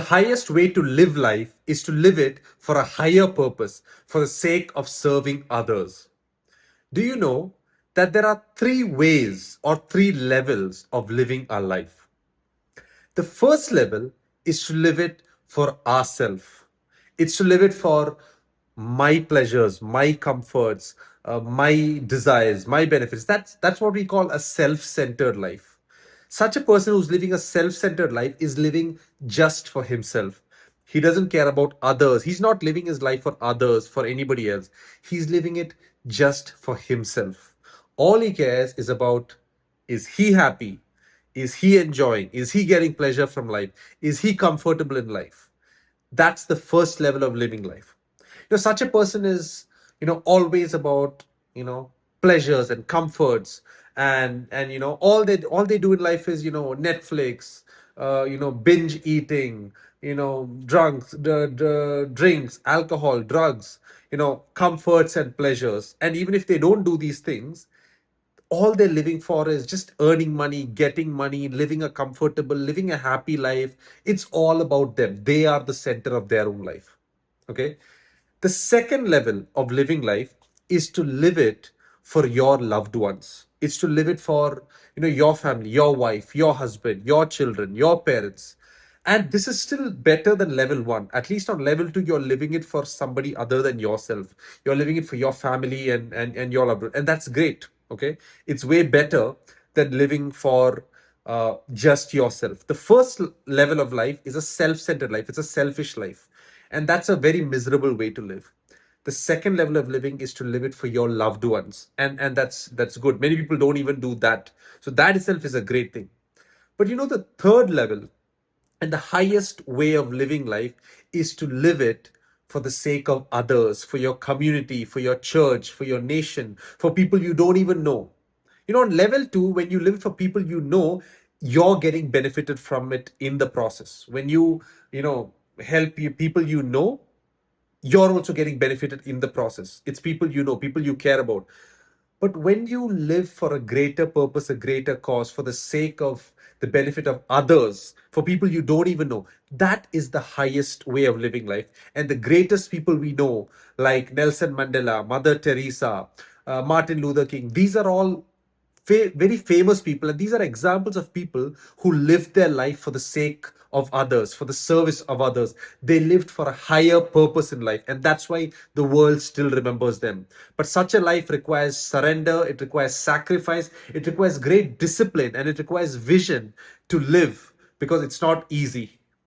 highest way to live life is to live it for a higher purpose, for the sake of serving others. Do you know that there are three ways or three levels of living our life? The first level is to live it for ourselves. It's to live it for my pleasures, my comforts, my desires, my benefits. That's what we call a self-centered life. Such a person who's living a self-centered life is living just for himself. He doesn't care about others. He's not living his life for others, for anybody else. He's living it just for himself. All he cares is about, is he happy? Is he enjoying? Is he getting pleasure from life? Is he comfortable in life? That's the first level of living life. Such a person is, always about, pleasures and comforts, and all they do in life is, Netflix, binge eating, drinks, alcohol, drugs, comforts and pleasures. And even if they don't do these things, all they're living for is just earning money, getting money, living a comfortable, living a happy life. It's all about them. They are the center of their own life. Okay. The second level of living life is to live it for your loved ones. It's to live it for, your family, your wife, your husband, your children, your parents. And this is still better than level one. At least on level two, you're living it for somebody other than yourself. You're living it for your family and your loved one. And that's great. Okay. It's way better than living for just yourself. The first level of life is a self-centered life. It's a selfish life. And that's a very miserable way to live. The second level of living is to live it for your loved ones. And that's good. Many people don't even do that. So that itself is a great thing. But the third level and the highest way of living life is to live it for the sake of others, for your community, for your church, for your nation, for people you don't even know. On level two, when you live for people you're getting benefited from it in the process. When help people you're also getting benefited in the process. It's people people you care about. But when you live for a greater purpose, a greater cause, for the sake of the benefit of others, for people you don't even know, that is the highest way of living life. And the greatest people we know, like Nelson Mandela, Mother Teresa, Martin Luther King, these are all very famous people, and these are examples of people who lived their life for the sake of others, for the service of others. They lived for a higher purpose in life, and that's why the world still remembers them. But such a life requires surrender, it requires sacrifice, it requires great discipline, and it requires vision to live, because it's not easy.